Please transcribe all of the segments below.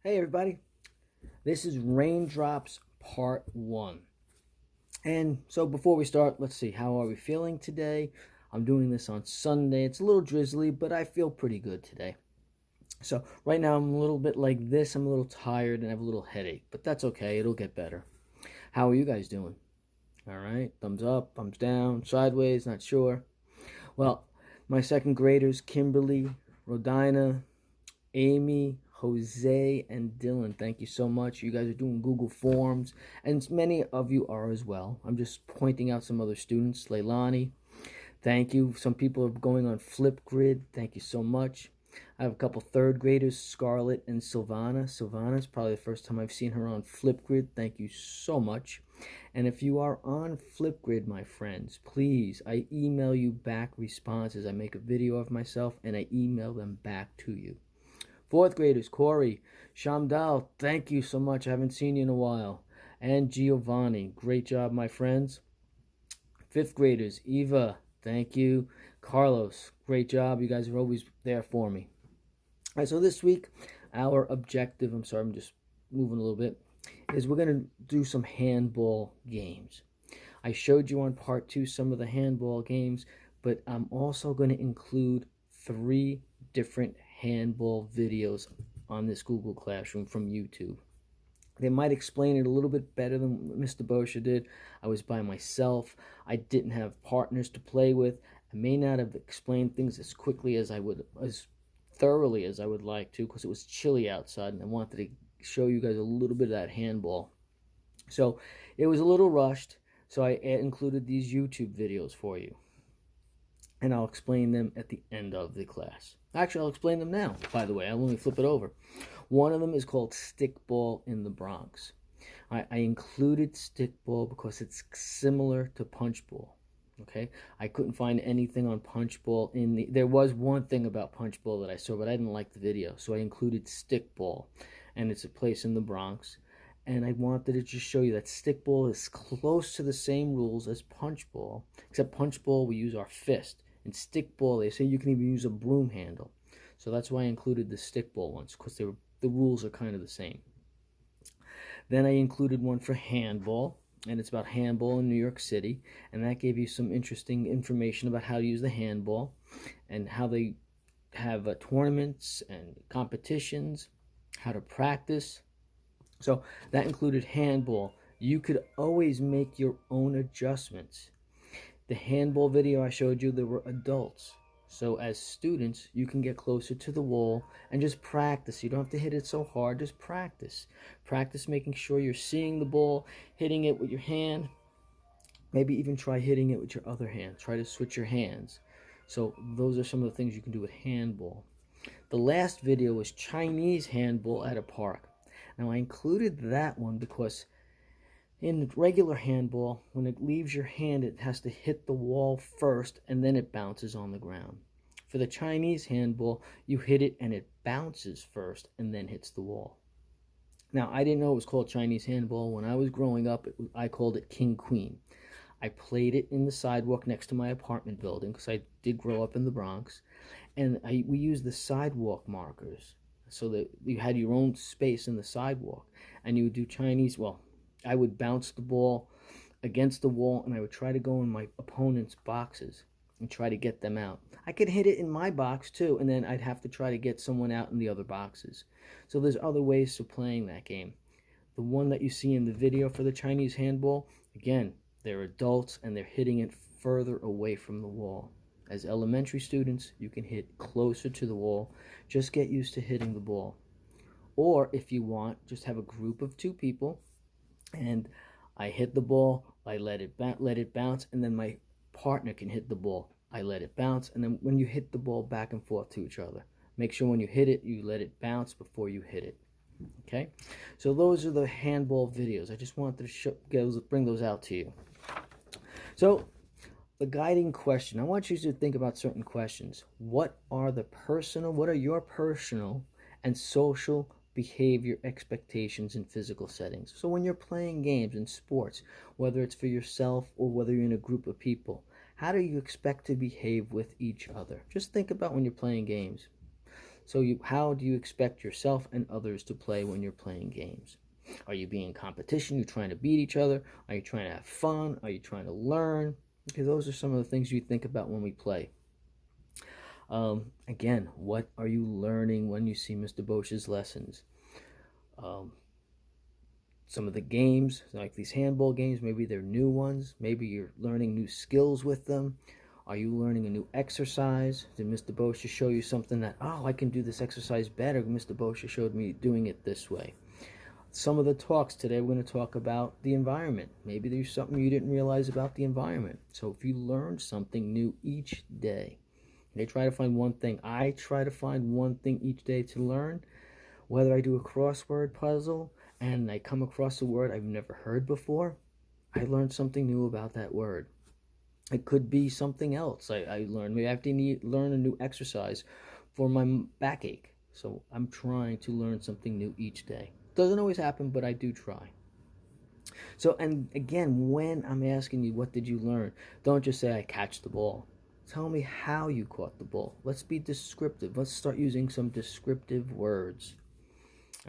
Hey everybody, this is Raindrops Part 1. And so before we start, let's see, how are we feeling today? I'm doing this on Sunday. It's a little drizzly, but I feel pretty good today. So right now I'm a little bit like this. I'm a little tired and I have a little headache, but that's okay. It'll get better. How are you guys doing? All right, thumbs up, thumbs down, sideways, not sure. Well, my second graders, Kimberly, Rodina, Amy, Jose, and Dylan, thank you so much. You guys are doing Google Forms, and many of you are as well. I'm just pointing out some other students. Leilani, thank you. Some people are going on Flipgrid. Thank you so much. I have a couple third graders, Scarlett and Silvana. Silvana's probably the first time I've seen her on Flipgrid. Thank you so much. And if you are on Flipgrid, my friends, please, I email you back responses. I make a video of myself and I email them back to you. Fourth graders, Corey, Shamdal, thank you so much. I haven't seen you in a while. And Giovanni, great job, my friends. Fifth graders, Eva, thank you. Carlos, great job. You guys are always there for me. All right, so this week, our objective, I'm sorry, I'm just moving a little bit, is we're going to do some handball games. I showed you on part 2 some of the handball games, but I'm also going to include 3 different handball videos on this Google Classroom from YouTube. They might explain it a little bit better than Mr. Boccia did. I was by myself. I didn't have partners to play with. I may not have explained things as quickly as as thoroughly as I would like to, because it was chilly outside and I wanted to show you guys a little bit of that handball. So it was a little rushed, so I included these YouTube videos for you. And I'll explain them at the end of the class. Actually, I'll explain them now, by the way. I'll only flip it over. One of them is called Stickball in the Bronx. I included Stickball because it's similar to Punchball. Okay, I couldn't find anything on Punchball there was one thing about Punchball that I saw, but I didn't like the video, so I included Stickball, and it's a place in the Bronx. And I wanted to just show you that Stickball is close to the same rules as Punchball, except Punchball we use our fist. In Stickball, they say you can even use a broom handle. So that's why I included the Stickball ones, because the rules are kind of the same. Then I included one for handball, and it's about handball in New York City, and that gave you some interesting information about how to use the handball and how they have tournaments and competitions, how to practice. So that included handball. You could always make your own adjustments. The handball video I showed you, there were adults. So as students, you can get closer to the wall and just practice. You don't have to hit it so hard, just practice. Practice making sure you're seeing the ball, hitting it with your hand. Maybe even try hitting it with your other hand. Try to switch your hands. So those are some of the things you can do with handball. The last video was Chinese handball at a park. Now I included that one because in regular handball, when it leaves your hand, it has to hit the wall first and then it bounces on the ground. For the Chinese handball, you hit it and it bounces first and then hits the wall. Now, I didn't know it was called Chinese handball. When I was growing up, I called it King Queen. I played it in the sidewalk next to my apartment building because I did grow up in the Bronx. And we used the sidewalk markers so that you had your own space in the sidewalk. And you would do Chinese, well, I would bounce the ball against the wall and I would try to go in my opponent's boxes and try to get them out. I could hit it in my box too, and then I'd have to try to get someone out in the other boxes. So there's other ways to playing that game. The one that you see in the video for the Chinese handball, again, they're adults and they're hitting it further away from the wall. As elementary students, you can hit closer to the wall. Just get used to hitting the ball. Or if you want, just have a group of 2 people and I hit the ball, I let it bounce, and then my partner can hit the ball. I let it bounce, and then when you hit the ball back and forth to each other, make sure when you hit it, you let it bounce before you hit it. Okay? So those are the handball videos. I just wanted to bring those out to you. So the guiding question, I want you to think about certain questions. What are your personal and social behavior expectations in physical settings? So when you're playing games in sports, whether it's for yourself or whether you're in a group of people, how do you expect to behave with each other? Just think about when you're playing games. So how do you expect yourself and others to play when you're playing games? Are you being in competition? Are you trying to beat each other? Are you trying to have fun? Are you trying to learn? Because those are some of the things you think about when we play. Again, what are you learning when you see Mr. Boccia's lessons? Um, some of the games, like these handball games, maybe they're new ones. Maybe you're learning new skills with them. Are you learning a new exercise? Did Mr. Boccia show you something that, oh, I can do this exercise better? Mr. Boccia showed me doing it this way. Some of the talks today, we're going to talk about the environment. Maybe there's something you didn't realize about the environment. So if you learn something new each day, they try to find one thing. I try to find one thing each day to learn. Whether I do a crossword puzzle and I come across a word I've never heard before, I learned something new about that word. It could be something else I learned. Maybe I have to learn a new exercise for my backache. So I'm trying to learn something new each day. Doesn't always happen, but I do try. So, and again, when I'm asking you, what did you learn? Don't just say, I catch the ball. Tell me how you caught the ball. Let's be descriptive. Let's start using some descriptive words.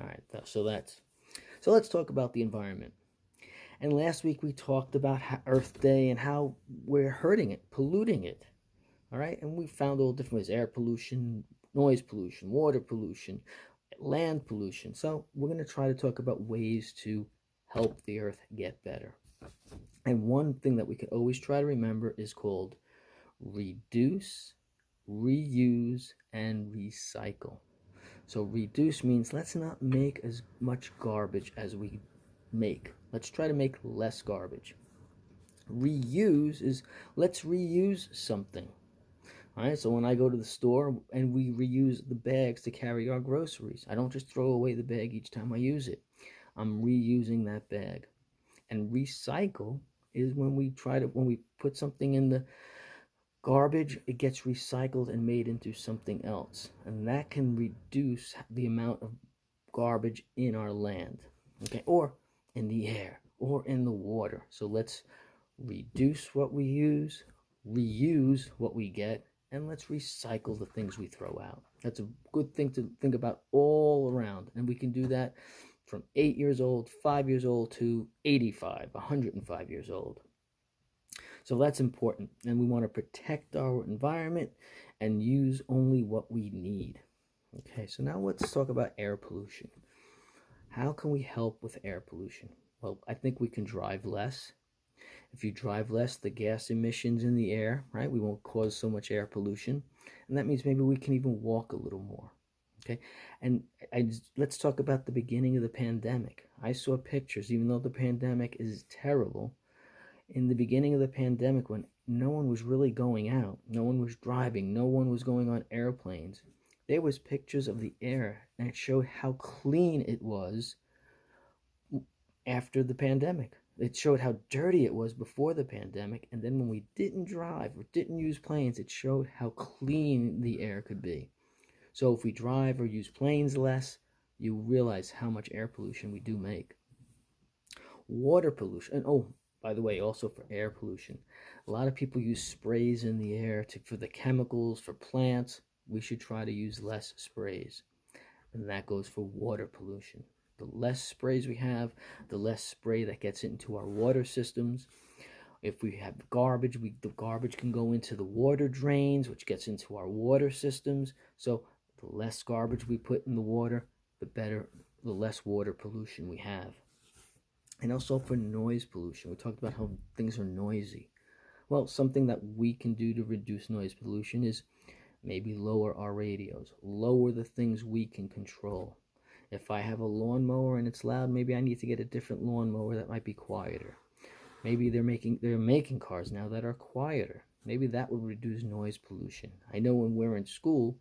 All right, so let's talk about the environment. And last week we talked about Earth Day and how we're hurting it, polluting it. All right, and we found all different ways: air pollution, noise pollution, water pollution, land pollution. So we're going to try to talk about ways to help the Earth get better. And one thing that we can always try to remember is called reduce, reuse, and recycle. So reduce means let's not make as much garbage as we make. Let's try to make less garbage. Reuse is let's reuse something. All right, so when I go to the store and we reuse the bags to carry our groceries, I don't just throw away the bag each time I use it. I'm reusing that bag. And recycle is when we put something in the garbage, it gets recycled and made into something else. And that can reduce the amount of garbage in our land, okay, or in the air, or in the water. So let's reduce what we use, reuse what we get, and let's recycle the things we throw out. That's a good thing to think about all around. And we can do that from 8 years old, 5 years old, to 85, 105 years old. So that's important. And we want to protect our environment and use only what we need. Okay, so now let's talk about air pollution. How can we help with air pollution? Well, I think we can drive less. If you drive less, the gas emissions in the air, right, we won't cause so much air pollution. And that means maybe we can even walk a little more. Okay, and let's talk about the beginning of the pandemic. I saw pictures, even though the pandemic is terrible, in the beginning of the pandemic when no one was really going out, no one was driving, no one was going on airplanes, there was pictures of the air and it showed how clean it was after the pandemic. It showed how dirty it was before the pandemic, and then when we didn't drive or didn't use planes, it showed how clean the air could be. So if we drive or use planes less, you realize how much air pollution we do make. Water pollution, and oh, by the way, also for air pollution, a lot of people use sprays in the air for the chemicals, for plants. We should try to use less sprays. And that goes for water pollution. The less sprays we have, the less spray that gets into our water systems. If we have garbage, the garbage can go into the water drains, which gets into our water systems. So the less garbage we put in the water, the less water pollution we have. And also for noise pollution. We talked about how things are noisy. Well, something that we can do to reduce noise pollution is maybe lower our radios, lower the things we can control. If I have a lawnmower and it's loud, maybe I need to get a different lawnmower that might be quieter. Maybe they're making cars now that are quieter. Maybe that would reduce noise pollution. I know when we're in school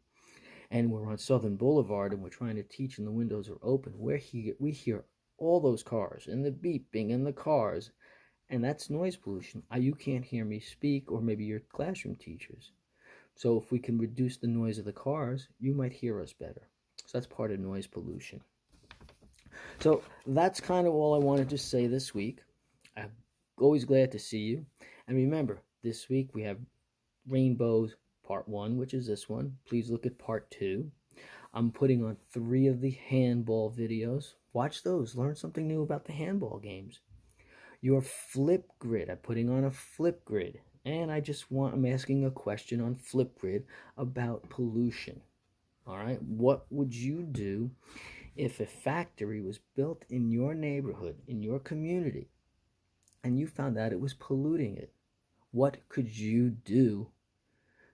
and we're on Southern Boulevard and we're trying to teach and the windows are open, we hear all those cars and the beeping and the cars, and that's noise pollution. You can't hear me speak, or maybe your classroom teachers. So if we can reduce the noise of the cars, you might hear us better. So that's part of noise pollution. So that's kind of all I wanted to say this week. I'm always glad to see you. And remember, this week we have Rainbows Part 1, which is this one. Please look at Part 2. I'm putting on 3 of the handball videos. Watch those. Learn something new about the handball games. Your Flipgrid. I'm putting on a Flipgrid. And I'm asking a question on Flipgrid about pollution. All right. What would you do if a factory was built in your neighborhood, in your community, and you found out it was polluting it? What could you do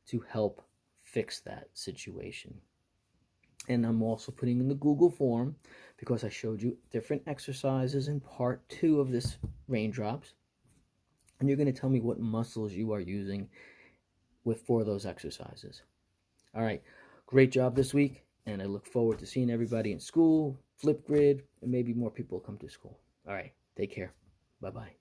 to help fix that situation? And I'm also putting in the Google form because I showed you different exercises in part 2 of this Raindrops. And you're going to tell me what muscles you are using for those exercises. All right, great job this week, and I look forward to seeing everybody in school, Flipgrid, and maybe more people come to school. All right, take care. Bye-bye.